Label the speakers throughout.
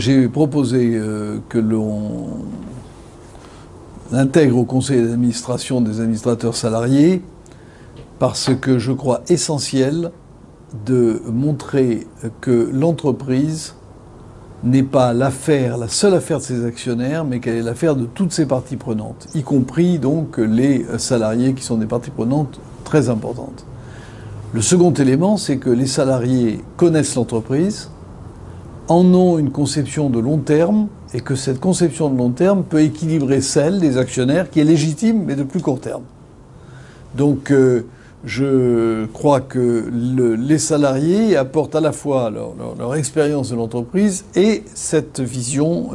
Speaker 1: J'ai proposé que l'on intègre au conseil d'administration des administrateurs salariés parce que je crois essentiel de montrer que l'entreprise n'est pas la seule affaire de ses actionnaires, mais qu'elle est l'affaire de toutes ses parties prenantes, y compris donc les salariés qui sont des parties prenantes très importantes. Le second élément, c'est que les salariés connaissent l'entreprise, en ont une conception de long terme, et que cette conception de long terme peut équilibrer celle des actionnaires, qui est légitime, mais de plus court terme. Donc, je crois que les salariés apportent à la fois leur expérience de l'entreprise et cette vision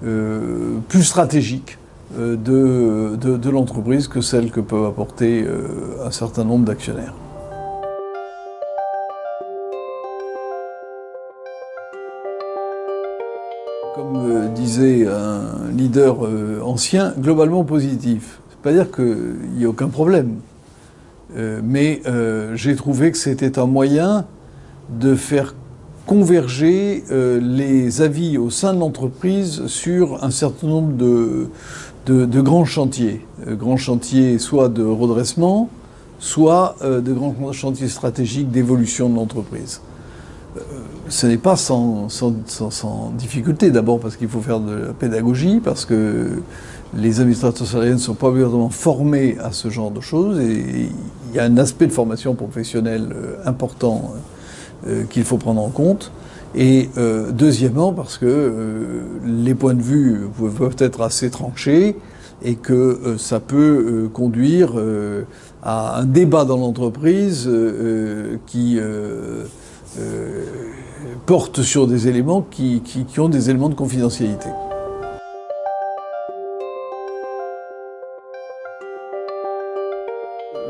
Speaker 1: plus stratégique de l'entreprise que celle que peuvent apporter un certain nombre d'actionnaires. Comme disait un leader ancien, globalement positif. Ça ne veut pas dire qu'il n'y a aucun problème. Mais j'ai trouvé que c'était un moyen de faire converger les avis au sein de l'entreprise sur un certain nombre de grands chantiers. Grands chantiers soit de redressement, soit de grands chantiers stratégiques d'évolution de l'entreprise. Ce n'est pas sans difficulté, d'abord parce qu'il faut faire de la pédagogie, parce que les administrateurs salariés ne sont pas obligatoirement formés à ce genre de choses, et il y a un aspect de formation professionnelle important qu'il faut prendre en compte. Et deuxièmement, parce que les points de vue peuvent être assez tranchés, et que ça peut conduire à un débat dans l'entreprise qui porte sur des éléments qui ont des éléments de confidentialité.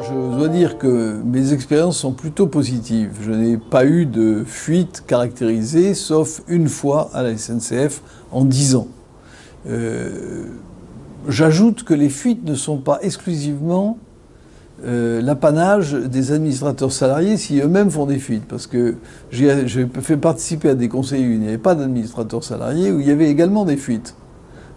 Speaker 1: Je dois dire que mes expériences sont plutôt positives. Je n'ai pas eu de fuite caractérisée, sauf une fois à la SNCF en 10 ans. J'ajoute que les fuites ne sont pas exclusivement l'apanage des administrateurs salariés si eux-mêmes font des fuites. Parce que j'ai fait participer à des conseils où il n'y avait pas d'administrateurs salariés, où il y avait également des fuites.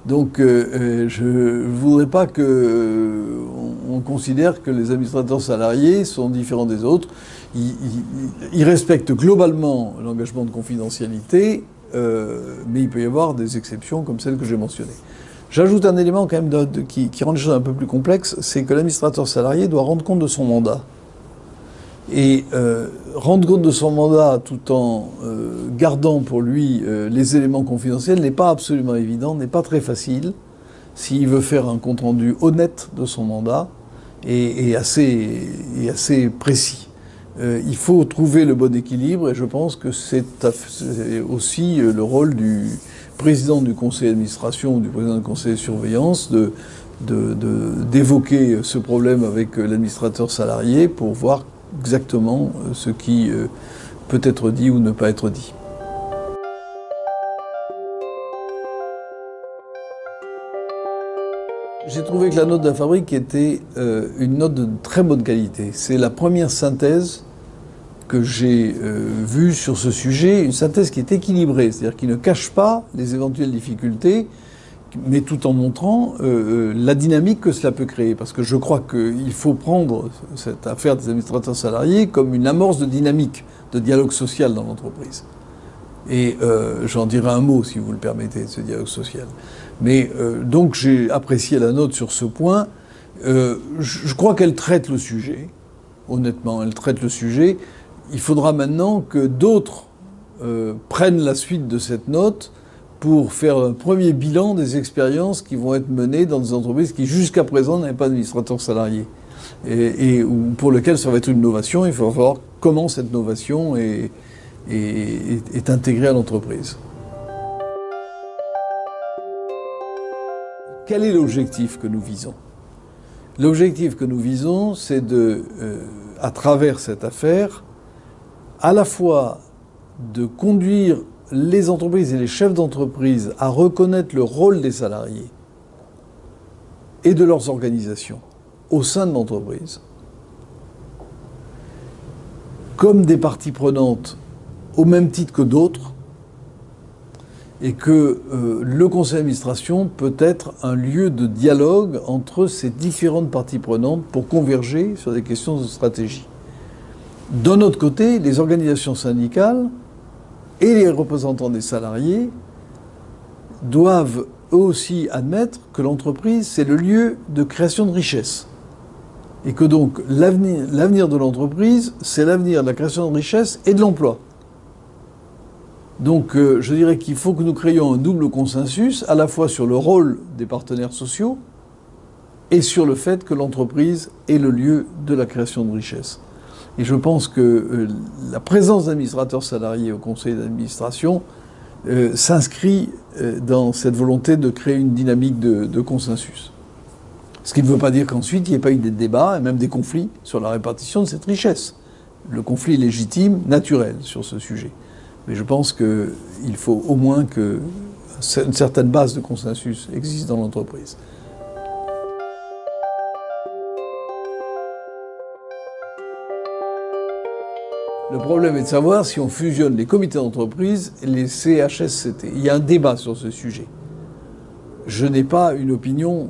Speaker 1: Donc je ne voudrais pas qu'on considère que les administrateurs salariés sont différents des autres. Ils respectent globalement l'engagement de confidentialité, mais il peut y avoir des exceptions comme celles que j'ai mentionnées. J'ajoute un élément quand même qui rend les choses un peu plus complexes, c'est que l'administrateur salarié doit rendre compte de son mandat. Et rendre compte de son mandat tout en gardant pour lui les éléments confidentiels n'est pas absolument évident, n'est pas très facile s'il veut faire un compte-rendu honnête de son mandat et assez précis. Il faut trouver le bon équilibre, et je pense que c'est aussi le rôle du président du conseil d'administration ou du président du conseil de surveillance d'évoquer ce problème avec l'administrateur salarié pour voir exactement ce qui peut être dit ou ne pas être dit. J'ai trouvé que la note de la fabrique était une note de très bonne qualité. C'est la première synthèse que j'ai vue sur ce sujet, une synthèse qui est équilibrée, c'est-à-dire qui ne cache pas les éventuelles difficultés, mais tout en montrant la dynamique que cela peut créer. Parce que je crois qu'il faut prendre cette affaire des administrateurs salariés comme une amorce de dynamique, de dialogue social dans l'entreprise. Et j'en dirai un mot, si vous le permettez, de ce dialogue social. Mais donc j'ai apprécié la note sur ce point. Je crois qu'elle traite le sujet. Honnêtement, elle traite le sujet. Il faudra maintenant que d'autres prennent la suite de cette note pour faire un premier bilan des expériences qui vont être menées dans des entreprises qui jusqu'à présent n'avaient pas d'administrateurs salariés et pour lesquelles ça va être une novation. Il faut voir comment cette novation est intégrée à l'entreprise. Quel est l'objectif que nous visons ? L'objectif que nous visons, c'est à travers cette affaire, à la fois de conduire les entreprises et les chefs d'entreprise à reconnaître le rôle des salariés et de leurs organisations au sein de l'entreprise comme des parties prenantes au même titre que d'autres, et que le conseil d'administration peut être un lieu de dialogue entre ces différentes parties prenantes pour converger sur des questions de stratégie. D'un autre côté, les organisations syndicales et les représentants des salariés doivent eux aussi admettre que l'entreprise, c'est le lieu de création de richesse. Et que donc l'avenir de l'entreprise, c'est l'avenir de la création de richesse et de l'emploi. Donc je dirais qu'il faut que nous créions un double consensus, à la fois sur le rôle des partenaires sociaux et sur le fait que l'entreprise est le lieu de la création de richesse. Et je pense que la présence d'administrateurs salariés au conseil d'administration s'inscrit dans cette volonté de créer une dynamique de consensus. Ce qui ne veut pas dire qu'ensuite il n'y ait pas eu des débats et même des conflits sur la répartition de cette richesse. Le conflit est légitime, naturel sur ce sujet. Mais je pense qu'il faut au moins qu'une certaine base de consensus existe dans l'entreprise. Le problème est de savoir si on fusionne les comités d'entreprise et les CHSCT. Il y a un débat sur ce sujet. Je n'ai pas une opinion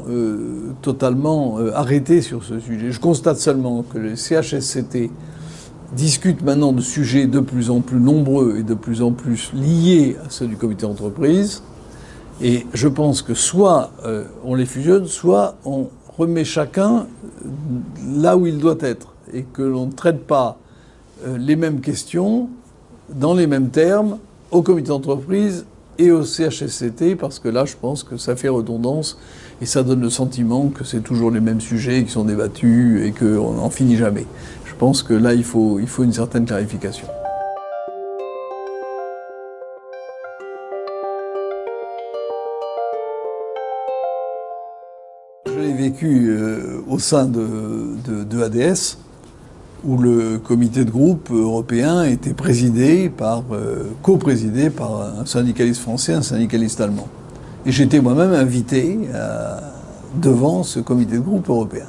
Speaker 1: totalement arrêtée sur ce sujet. Je constate seulement que les CHSCT discutent maintenant de sujets de plus en plus nombreux et de plus en plus liés à ceux du comité d'entreprise. Et je pense que soit on les fusionne, soit on remet chacun là où il doit être. Et que l'on ne traite pas les mêmes questions dans les mêmes termes au comité d'entreprise et au CHSCT, parce que là, je pense que ça fait redondance et ça donne le sentiment que c'est toujours les mêmes sujets qui sont débattus et qu'on n'en finit jamais. Je pense que là, il faut une certaine clarification. Je l'ai vécu au sein de ADS, où le comité de groupe européen était co-présidé par un syndicaliste français et un syndicaliste allemand. Et j'étais moi-même invité devant ce comité de groupe européen.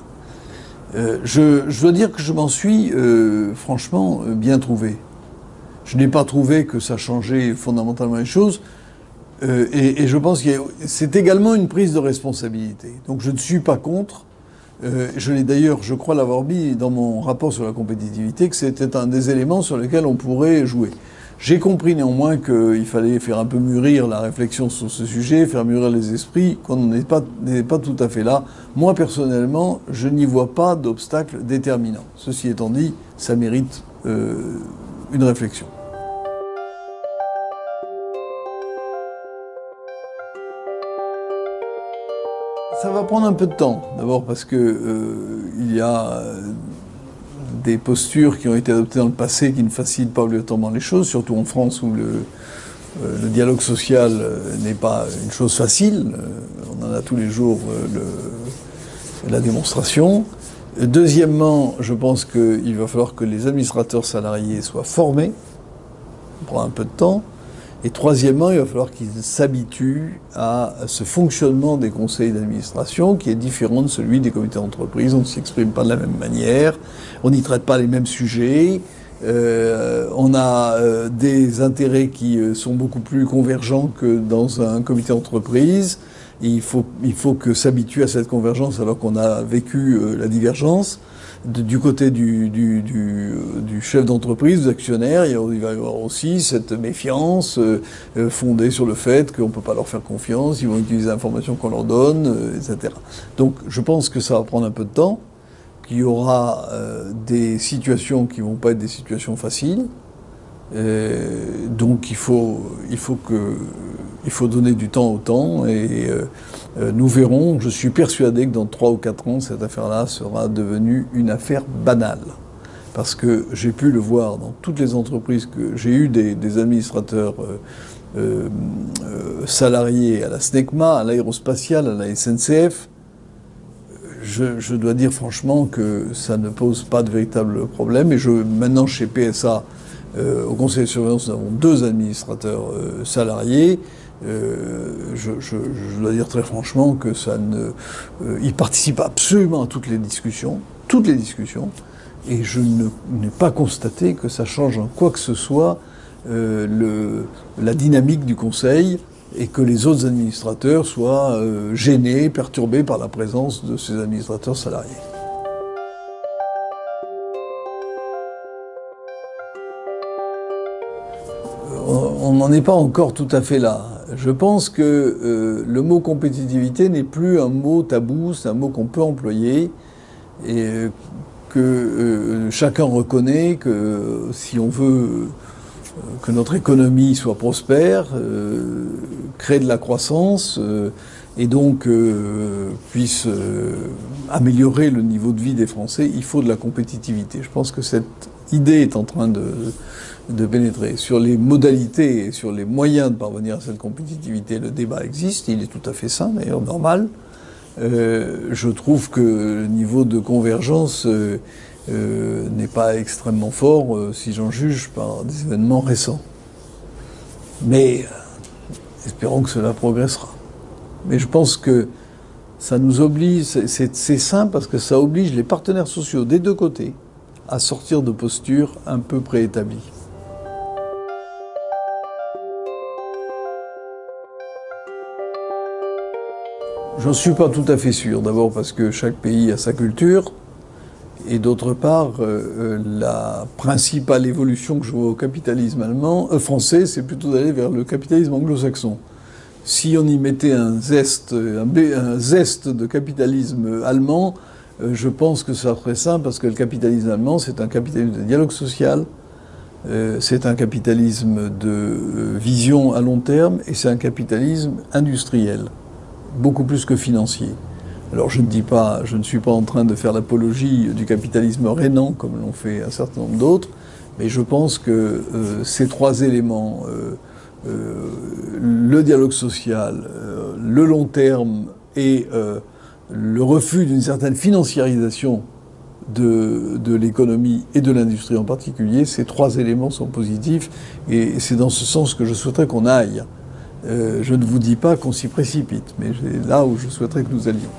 Speaker 1: Je dois dire que je m'en suis franchement bien trouvé. Je n'ai pas trouvé que ça changeait fondamentalement les choses. Et je pense que c'est également une prise de responsabilité. Donc je ne suis pas contre. Je l'ai d'ailleurs, je crois l'avoir mis dans mon rapport sur la compétitivité, que c'était un des éléments sur lesquels on pourrait jouer. J'ai compris néanmoins qu'il fallait faire un peu mûrir la réflexion sur ce sujet, faire mûrir les esprits, qu'on n'est pas tout à fait là. Moi, personnellement, je n'y vois pas d'obstacle déterminant. Ceci étant dit, ça mérite une réflexion. Ça va prendre un peu de temps, d'abord parce que il y a des postures qui ont été adoptées dans le passé qui ne facilitent pas obligatoirement les choses, surtout en France où le dialogue social n'est pas une chose facile. On en a tous les jours la démonstration. Deuxièmement, je pense qu'il va falloir que les administrateurs salariés soient formés. Ça prend un peu de temps. Et troisièmement, il va falloir qu'ils s'habituent à ce fonctionnement des conseils d'administration qui est différent de celui des comités d'entreprise. On ne s'exprime pas de la même manière, on n'y traite pas les mêmes sujets, on a des intérêts qui sont beaucoup plus convergents que dans un comité d'entreprise. Il faut que s'habituer à cette convergence alors qu'on a vécu la divergence. Du côté du chef d'entreprise, des actionnaires, il va y avoir aussi cette méfiance fondée sur le fait qu'on ne peut pas leur faire confiance, ils vont utiliser l'information qu'on leur donne, etc. Donc je pense que ça va prendre un peu de temps, qu'il y aura des situations qui ne vont pas être des situations faciles. Donc il faut donner du temps au temps et nous verrons. Je suis persuadé que dans 3 ou 4 ans, cette affaire-là sera devenue une affaire banale. Parce que j'ai pu le voir dans toutes les entreprises que j'ai eu des administrateurs salariés à la SNECMA, à l'aérospatiale, à la SNCF. Je dois dire franchement que ça ne pose pas de véritable problème. Et maintenant, chez PSA, au conseil de surveillance, nous avons 2 administrateurs salariés. Je dois dire très franchement que ils participent absolument à toutes les discussions, et je n'ai pas constaté que ça change en quoi que ce soit la dynamique du conseil. et que les autres administrateurs soient gênés, perturbés par la présence de ces administrateurs salariés. On n'en est pas encore tout à fait là. Je pense que le mot compétitivité n'est plus un mot tabou, c'est un mot qu'on peut employer et que chacun reconnaît que si on veut que notre économie soit prospère, crée de la croissance et donc puisse améliorer le niveau de vie des Français, il faut de la compétitivité. Je pense que cette idée est en train de pénétrer. Sur les modalités et sur les moyens de parvenir à cette compétitivité, le débat existe, il est tout à fait sain, d'ailleurs normal. Je trouve que le niveau de convergence n'est pas extrêmement fort, si j'en juge par des événements récents. Mais espérons que cela progressera. Mais je pense que ça nous oblige, c'est sain parce que ça oblige les partenaires sociaux des deux côtés à sortir de postures un peu préétablies. J'en suis pas tout à fait sûr. D'abord parce que chaque pays a sa culture. Et d'autre part, la principale évolution que je vois au capitalisme français, c'est plutôt d'aller vers le capitalisme anglo-saxon. Si on y mettait un zeste de capitalisme allemand, je pense que ça serait simple parce que le capitalisme allemand, c'est un capitalisme de dialogue social, c'est un capitalisme de vision à long terme et c'est un capitalisme industriel, beaucoup plus que financier. Alors je ne suis pas en train de faire l'apologie du capitalisme rhénan comme l'ont fait un certain nombre d'autres, mais je pense que ces trois éléments, le dialogue social, le long terme et le refus d'une certaine financiarisation de l'économie et de l'industrie en particulier, ces trois éléments sont positifs et c'est dans ce sens que je souhaiterais qu'on aille. Je ne vous dis pas qu'on s'y précipite, mais c'est là où je souhaiterais que nous allions.